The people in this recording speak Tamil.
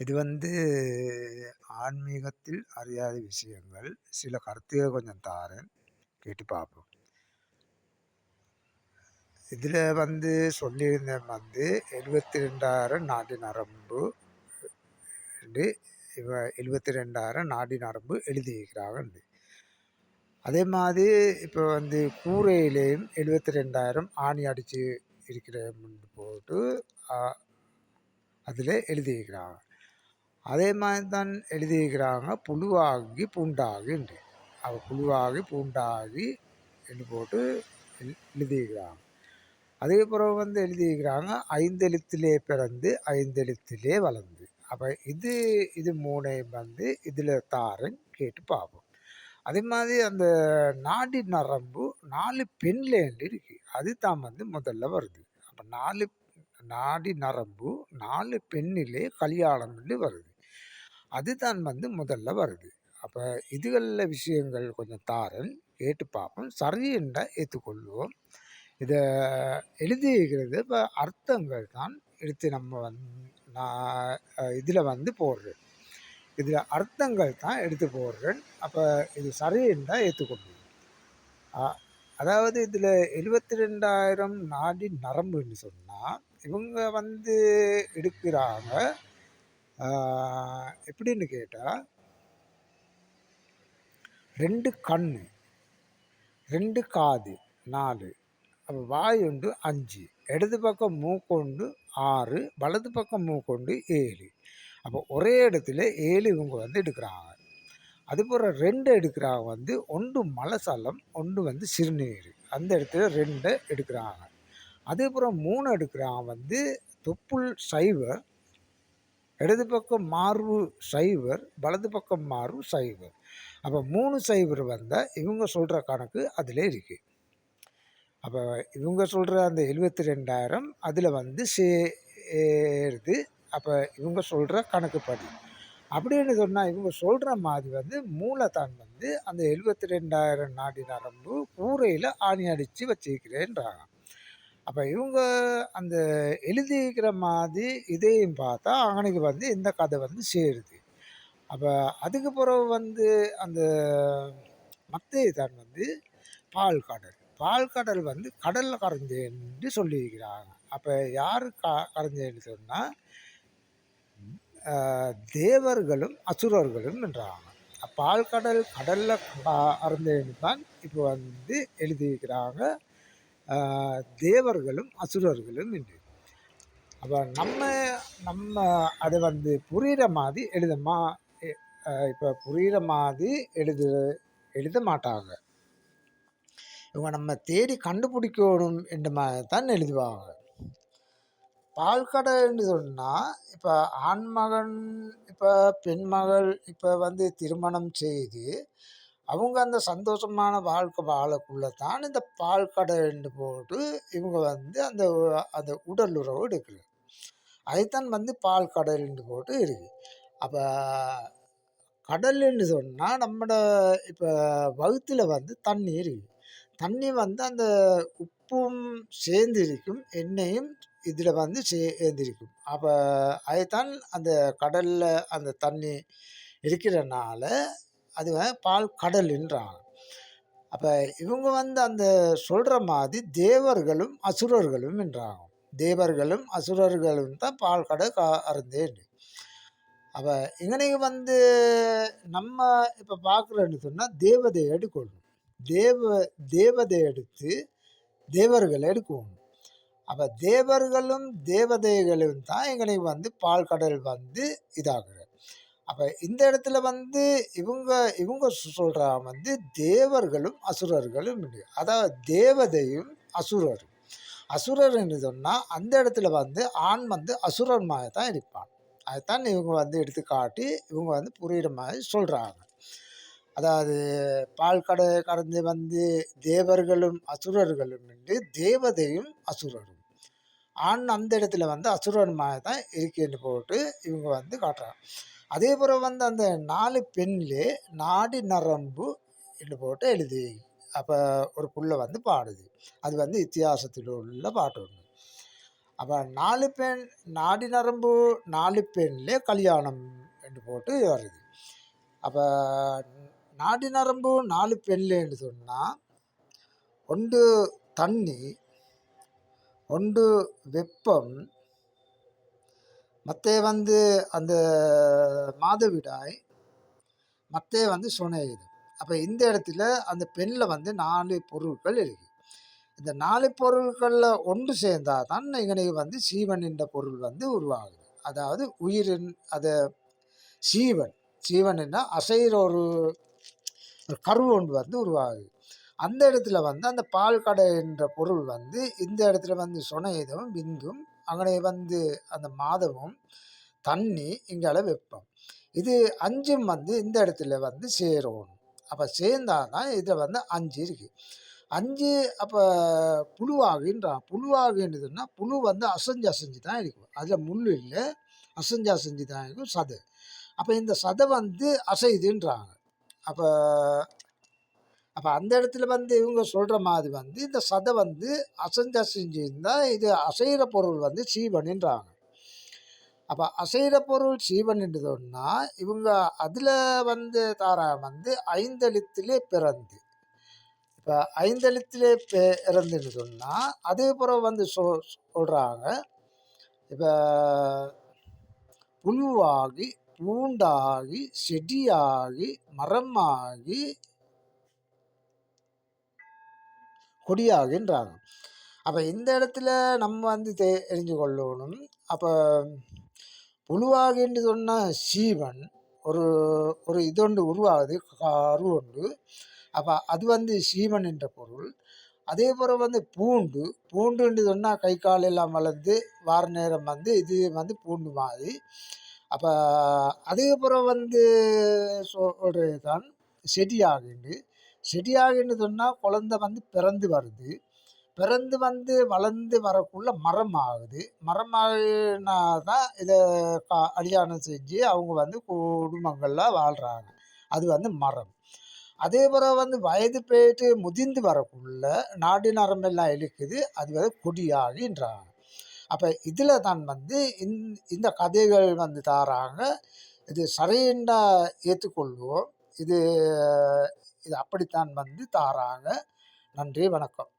இது ஆன்மீகத்தில் அறியாத விஷயங்கள். சில கருத்துகள் கொஞ்சம் தாரேன். கேட்டு பார்ப்போம். இதில சொல்லியிருந்தேன் 72,000 நாடி நரம்பு என்று. 72,000 நாடி நரம்பு எழுதியிருக்கிறாங்க. அதே மாதிரி இப்போ கூரையிலேயும் 72,000 ஆணி அடித்து இருக்கிறேன்னு போட்டு அதில் எழுதியிருக்கிறாங்க. அதே மாதிரி தான் எழுதியிருக்கிறாங்க புழுவாகி பூண்டாகி என்று. புழுவாகி பூண்டாகி என்று போட்டு எழுதியிருக்கிறாங்க. அதேபுறம் எழுதியிருக்கிறாங்க ஐந்தெழுத்திலே பிறந்து ஐந்தெழுத்திலே வளர்ந்து. அப்போ இது இது மூணையும் இதில் தாரன் கேட்டு பார்ப்போம். அதே மாதிரி அந்த நாடி நரம்பு 4 பெண்லேண்டு இருக்கு. அது தான் முதல்ல வருது. அப்போ 4 நாடி நரம்பு 4 பெண்ணிலே கல்யாணம் வருது. அதுதான் முதல்ல வருது. அப்போ இதுகளில் விஷயங்கள் கொஞ்சம் தாரன் கேட்டு பார்ப்போம். சரி என்றால் ஏற்றுக்கொள்வோம். இதை எழுதியிருக்கிறது இப்போ அர்த்தங்கள் தான் எடுத்து நம்ம நான் இதில் போடுறேன். இதில் அர்த்தங்கள் தான் எடுத்து போடுறேன். அப்போ இது சரி என்றால் ஏற்றுக்கொள்வோம். அதாவது இதில் 72,000 நாடி நரம்புன்னு சொன்னால் இவங்க எடுக்கிறாங்க எப்படின்னு கேட்டால் 2 கண், 2 காது 4, அப்போ வாய் உண்டு 5, இடது பக்கம் மூக்கொண்டு 6, வலது பக்கம் மூக்கொண்டு 7. அப்போ ஒரே இடத்துல 7 இவங்க எடுக்கிறாங்க. அதுபோல் 2 எடுக்கிறாங்க ஒன்று மலசலம், ஒன்று சிறுநீர். அந்த இடத்துல 2 எடுக்கிறாங்க. அதேபுறம் 3 எடுக்கிறாங்க தொப்புள் சைவர், இடது பக்கம் மார்பு சைவர், வலது பக்கம் மார்பு சைவர். அப்போ 3 சைவர் வந்தால் இவங்க சொல்கிற கணக்கு அதில் இருக்குது. அப்போ இவங்க சொல்கிற அந்த 72,000 அதில் சேருது. அப்போ இவங்க சொல்கிற கணக்குப்படி அப்படின்னு சொன்னால் இவங்க சொல்கிற மாதிரி மூளைத்தான் அந்த 72,000 நாடி நரம்பு கூரையில் ஆணி அடித்து வச்சிருக்கிறேன்றாங்க. அப்போ இவங்க அந்த எழுதியிருக்கிற மாதிரி இதையும் பார்த்தா அவனுக்கு இந்த கதை சேருது. அப்போ அதுக்கு பிறகு அந்த மத்தையை தான் பால் கடல். பால் கடல் கடலில் கரைஞ்சேன்னு சொல்லியிருக்கிறாங்க. அப்போ யார் கரைஞ்சேன்னு சொன்னால் தேவர்களும் அசுரர்களும் என்றாங்க. பால் கடல் கடலில் கரைஞ்சேன்னு தான் இப்போ எழுதியிருக்கிறாங்க தேவர்களும் அசுரர்களும் என்று. அப்போ நம்ம அதை புரிகிற மாதிரி இப்போ புரிகிற மாதிரி எழுத மாட்டாங்க. இவங்க நம்ம தேடி கண்டுபிடிக்கணும் என்ற மாதிரி தான் எழுதுவாங்க. பால்கடைன்னு சொன்னால் இப்போ ஆண்மகன், இப்போ பெண்மகள் இப்போ திருமணம் செய்து அவங்க அந்த சந்தோஷமான வாழ்க்கை வாழக்குள்ள தான் இந்த பால்கடைன்னு போட்டு இவங்க அந்த அந்த உடல் உறவு எடுக்குது. அதைத்தான் பால் கடல்ன்னு போட்டு இருக்குது. அப்போ கடல்ன்னு சொன்னால் நம்மளோட இப்போ வகுத்தில் தண்ணி இருக்குது. தண்ணி அந்த உப்பும் சேர்ந்திருக்கும், எண்ணெயும் இதில் சேர்ந்திருக்கும். அப்போ அதைத்தான் அந்த கடலில் அந்த தண்ணி இருக்கிறனால அது பால் கடல்ன்றாங்க. அப்போ இவங்க அந்த சொல்கிற மாதிரி தேவர்களும் அசுரர்களும் என்றாங்க. தேவர்களும் அசுரர்களும் தான் பால் கடல் அருந்தேன். அப்போ இங்கனைக்கு நம்ம இப்போ பார்க்குறோன்னு சொன்னால் தேவதை எடுக்கணும். தேவதை எடுத்து தேவர்களை எடுக்கணும். அப்போ தேவர்களும் தேவதைகளும் தான் எங்களுக்கு பால் கடல் இதாகுது. அப்போ இந்த இடத்துல இவங்க இவங்க சொல்கிறாங்க தேவர்களும் அசுரர்களும் உண்டு. அதாவது தேவதையும் அசுரரும். அசுரர் என்று சொன்னால் அந்த இடத்துல ஆண் அசுரன் மாதிரி தான் இருப்பான். அதைத்தான் இவங்க எடுத்து காட்டி இவங்க புரிகிற மாதிரி சொல்கிறாங்க. அதாவது பால் கடை கறந்து தேவர்களும் அசுரர்களும் என்று தேவதையும் அசுரரும். ஆண் அந்த இடத்துல அசுரன் மாதிரி தான் இருக்குன்னு போட்டு இவங்க காட்டுறாங்க. அதே போல் அந்த 4 பெண்ணிலே நாடி நரம்பு என்று போட்டு எழுதி அப்போ ஒரு புள்ள பாடுது. அது வித்தியாசத்தில் உள்ள பாட்டு ஒன்று. அப்போ 4 பெண் நாடி நரம்பு 4 பெண்லே கல்யாணம் என்று போட்டு வருது. அப்போ நாடி நரம்பு 4 பெண்லேன்னு சொன்னால் ஒன்று தண்ணி, ஒன்று வெப்பம், மற்ற வந்து அந்த மாதவிடாய், மற்ற வந்து சுனையுது. அப்போ இந்த இடத்துல அந்த பெண்ணில் வந்து 4 பொருட்கள் இருக்குது. இந்த 4 பொருட்களில் ஒன்று சேர்ந்தால் தான் இங்கனைக்கு வந்து சீவன் என்ற பொருள் வந்து உருவாகுது. அதாவது உயிரின் அதை சீவன் சீவன்னா அசைகிற ஒரு கரு ஒன்று வந்து உருவாகுது. அந்த இடத்துல வந்து அந்த பால் கடை என்ற பொருள் வந்து இந்த இடத்துல வந்து சுனையதும் விந்தும் அங்கே வந்து அந்த மாதமும் தண்ணி இங்கால வெப்பம் இது 5ம் வந்து இந்த இடத்துல வந்து சேரணும். அப்போ சேர்ந்தாதான் இதில் வந்து 5 இருக்கு. 5 அப்போ புழுவாகுன்றான். புழுவாகுன்றதுன்னா புழு வந்து அசைஞ்சு அசைஞ்சு தான் இருக்கும். அதில் முள் இல்லை, அசைஞ்சு அசைஞ்சு தான் இருக்கும் சதை. அப்போ இந்த சதை வந்து அசைதுன்றாங்க. அப்போ அப்போ அந்த இடத்துல வந்து இவங்க சொல்கிற மாதிரி வந்து இந்த சதை வந்து அசைஞ்சு அசைஞ்சு இருந்தால் இது அசைகிற பொருள் வந்து சீவன்ன்றாங்க. அப்போ அசைகிற பொருள் சீவன் என்று சொன்னால் இவங்க அதில் வந்து வந்து 5 எழுத்திலே பிறந்து, இப்போ 5 எழுத்திலே பிறந்துன்னு சொன்னால் அதே புறம் வந்து சொல்கிறாங்க. இப்போ புழுவாகி பூண்டாகி செடியாகி மரமாகி கொடியாகின்றாங்க. அப்போ இந்த இடத்துல நம்ம வந்து தெரிஞ்சு கொள்ளணும். அப்போ புழுவாகின்னு சொன்னால் சீவன் ஒரு ஒரு இதொன்று உருவாகுது, கரு ஒன்று. அப்போ அது வந்து சீவன் என்ற பொருள். அதே போல் வந்து பூண்டு பூண்டுன்னு சொன்னால் கை கால் எல்லாம் வளர்ந்து வார நேரம் வந்து இது வந்து பூண்டு மாதிரி. அப்போ அதே போல் வந்து சொல்கிறது தான் செடியாகுண்டு. செடியாகுன்னு சொன்னால் குழந்தை வந்து பிறந்து வருது, பிறந்து வந்து வளர்ந்து வரக்குள்ள மரம் ஆகுது. மரம் ஆகினா தான் இதை கல்யாணம் செஞ்சு அவங்க வந்து குடும்பங்களில் வாழ்கிறாங்க. அது வந்து மரம். அதே போல் வந்து வயது போயிட்டு முதிர்ந்து வரக்குள்ள நாடி நரம்பெல்லாம் இழுக்குது, அது வந்து கொடியாகின்றாங்க. அப்போ இதில் தான் வந்து இந்த கதைகள் வந்து தாராங்க. இது சரின்னா ஏற்றுக்கொள்வோம். இது இது அப்படித்தான் வந்து தாராங்க. நன்றி, வணக்கம்.